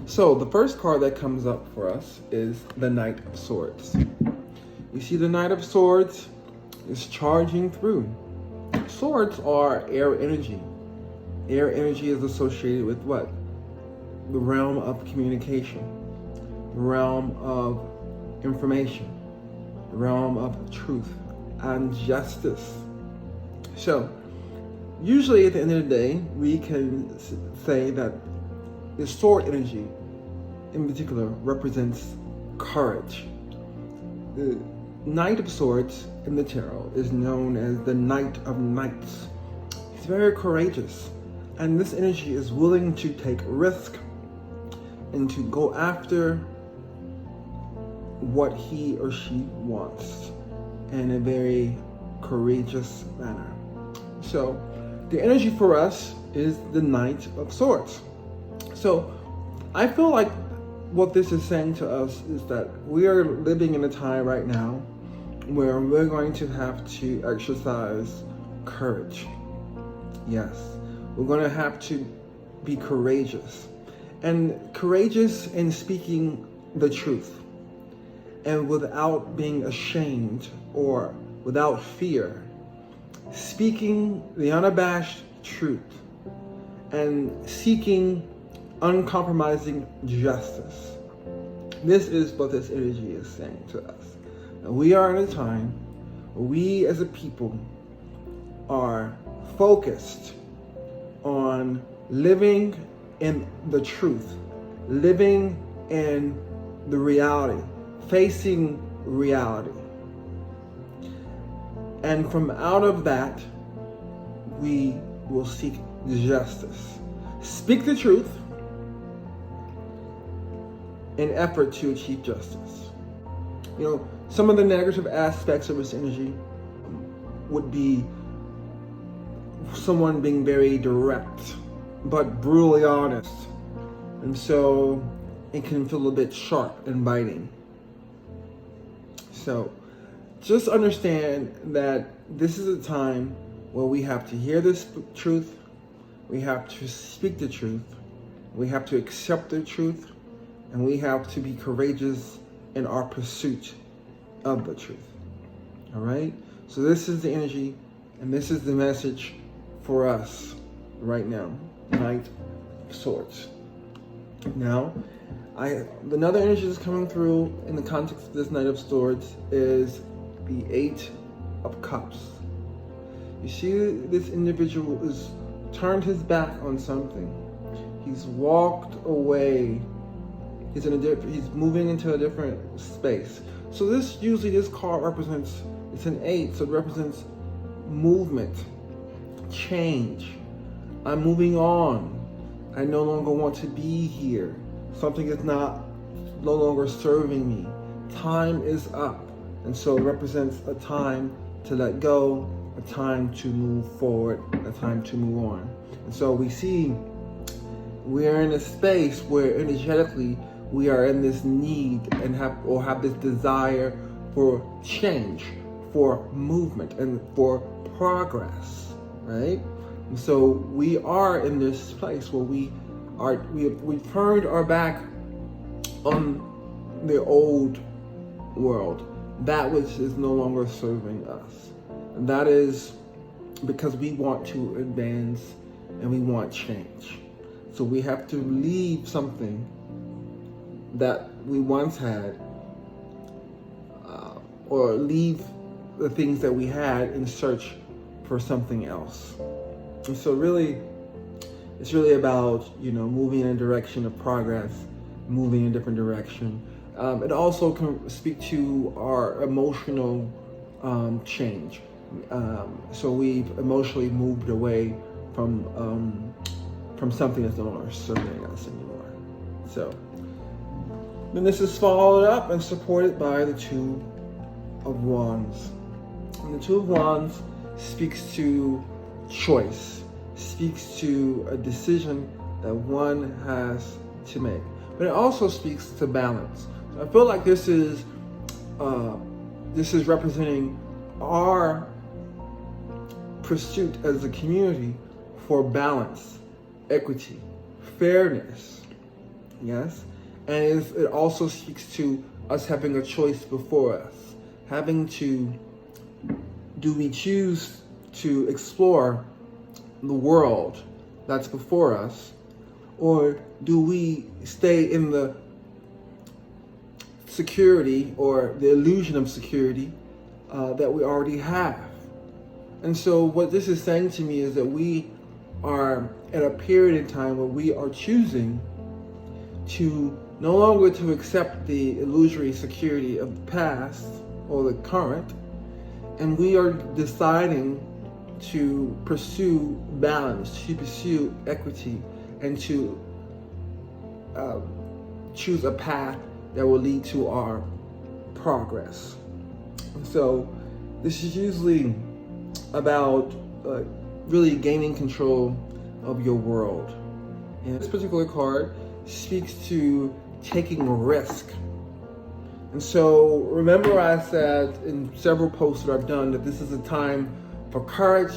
So the first card that comes up for us is the Knight of Swords. You see the Knight of Swords is charging through. Swords are air energy. Air energy is associated with what? The realm of communication, the realm of information, the realm of truth and justice. So usually at the end of the day, we can say that the sword energy in particular represents courage. The Knight of Swords in the tarot is known as the Knight of Knights. He's very courageous, and this energy is willing to take risk and to go after what he or she wants in a very courageous manner. So the energy for us is the Knight of Swords. So I feel like what this is saying to us is that we are living in a time right now where we're going to have to exercise courage. Yes, we're going to have to be courageous. And courageous in speaking the truth. And without being ashamed or without fear. Speaking the unabashed truth. And seeking uncompromising justice. This is what this energy is saying to us. And we are in a time where we as a people are focused on living in the truth, living in the reality, facing reality. And from out of that, we will seek justice. Speak the truth in effort to achieve justice. You know, some of the negative aspects of this energy would be someone being very direct, but brutally honest. And so it can feel a bit sharp and biting. So just understand that this is a time where we have to hear this truth, we have to speak the truth, we have to accept the truth, and we have to be courageous in our pursuit of the truth. All right? So this is the energy, and this is the message for us right now. Knight of Swords. Now, another energy that's coming through in the context of this Knight of Swords is the Eight of Cups. You see, this individual has turned his back on something. He's walked away. He's moving into a different space. So this card represents, it's an 8, so it represents movement, change. I'm moving on. I no longer want to be here. Something is no longer serving me. Time is up. And so it represents a time to let go, a time to move forward, a time to move on. And so we see we're in a space where energetically we are in this need and have this desire for change, for movement, and for progress, right? And so we are in this place where we've turned our back on the old world, that which is no longer serving us. And that is because we want to advance and we want change. So we have to leave something that we once had, or leave the things that we had in search for something else. And so really, it's really about, moving in a direction of progress, moving in a different direction. It also can speak to our emotional change. So we've emotionally moved away from something that's no longer serving us anymore. So then this is followed up and supported by the Two of Wands. And the Two of Wands speaks to choice, speaks to a decision that one has to make. But it also speaks to balance. So I feel like this is representing our pursuit as a community for balance, equity, fairness, Yes, and it also speaks to us having a choice before us, having to, do we choose to explore the world that's before us, or do we stay in the security or the illusion of security that we already have? And so what this is saying to me is that we are at a period in time where we are choosing to no longer to accept the illusory security of the past or the current, and we are deciding to pursue balance, to pursue equity, and to choose a path that will lead to our progress. And so this is usually about really gaining control of your world. And this particular card speaks to taking a risk. And so remember, I said in several posts that I've done that this is a time for courage,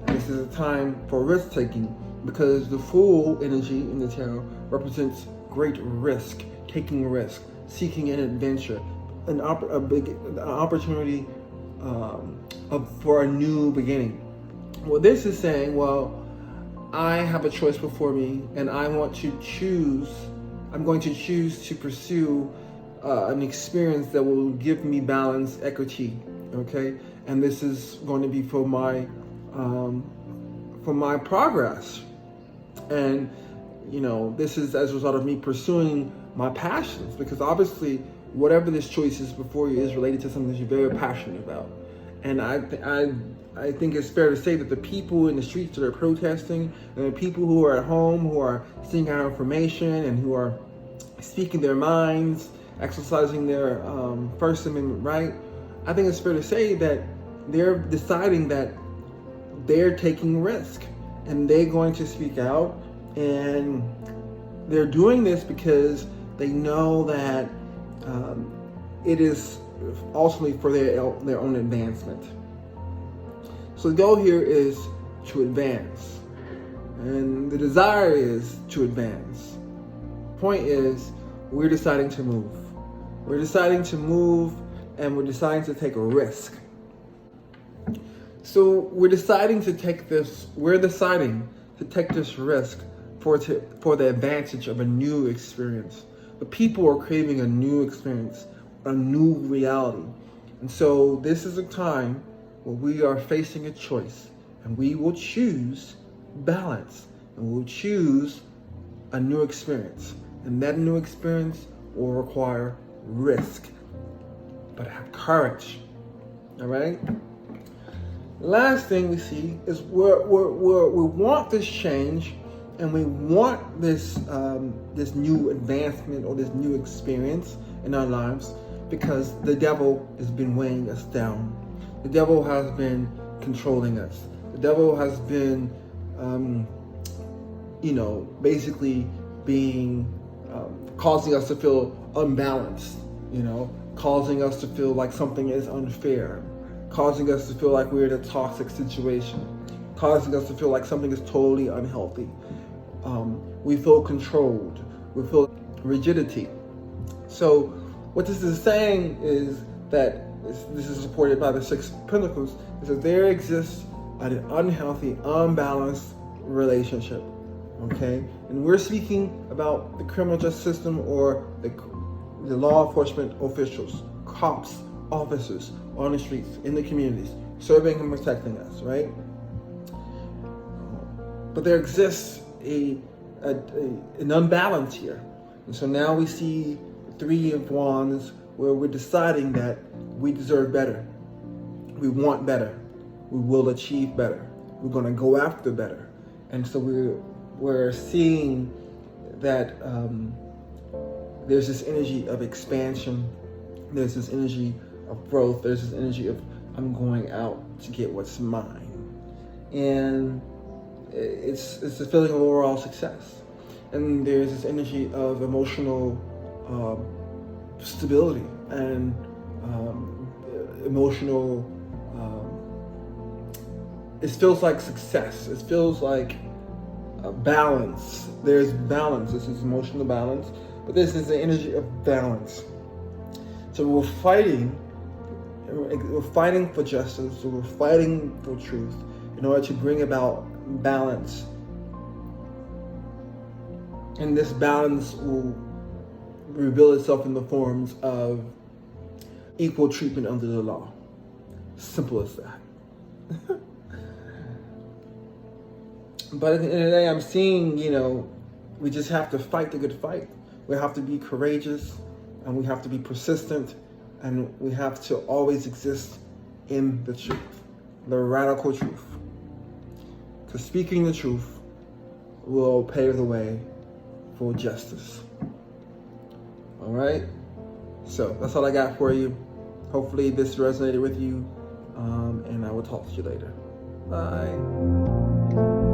and this is a time for risk taking, because the Fool energy in the tarot represents great risk, taking risk, seeking an adventure, a big opportunity for a new beginning. Well, this is saying, well, I have a choice before me, and I'm going to choose to pursue an experience that will give me balance, equity, okay? And this is going to be for my progress. And, this is as a result of me pursuing my passions, because obviously whatever this choice is before you is related to something that you're very passionate about. And I think it's fair to say that the people in the streets that are protesting, and the people who are at home, who are seeking out information, and who are speaking their minds, exercising their First Amendment right, I think it's fair to say that they're deciding that they're taking risk, and they're going to speak out, and they're doing this because they know that it is ultimately for their own advancement. So the goal here is to advance, and the desire is to advance. Point is, we're deciding to move. We're deciding to move, and we're deciding to take a risk. So we're deciding to take this risk for the advantage of a new experience. The people are craving a new experience, a new reality. And so this is a time where we are facing a choice, and we will choose balance, and we'll choose a new experience. And that new experience will require risk, but have courage. All right? Last thing we see is we want this change, and we want this this new advancement or this new experience in our lives, because the devil has been weighing us down. The devil has been controlling us. The devil has been, basically being causing us to feel unbalanced. Causing us to feel like something is unfair, causing us to feel like we're in a toxic situation, causing us to feel like something is totally unhealthy. We feel controlled. We feel rigidity. So what this is saying is that this is supported by the Six of Pentacles, is that there exists an unhealthy, unbalanced relationship. Okay? And we're speaking about the criminal justice system, or the law enforcement officials, cops, officers on the streets, in the communities, serving and protecting us, right? But there exists an unbalance here. And so now we see the Three of Wands, where we're deciding that we deserve better. We want better. We will achieve better. We're going to go after better. And so we're seeing that there's this energy of expansion. There's this energy of growth. There's this energy of, I'm going out to get what's mine. And it's a feeling of overall success. And there's this energy of emotional stability and emotional, it feels like success. It feels like balance. There's balance. This is emotional balance. but this is the energy of balance. So we're fighting for justice, so we're fighting for truth in order to bring about balance. And this balance will reveal itself in the forms of equal treatment under the law. Simple as that. But at the end of the day, I'm seeing, we just have to fight the good fight. We have to be courageous, and we have to be persistent, and we have to always exist in the truth, the radical truth. Because speaking the truth will pave the way for justice. All right? So that's all I got for you. Hopefully this resonated with you, and I will talk to you later. Bye.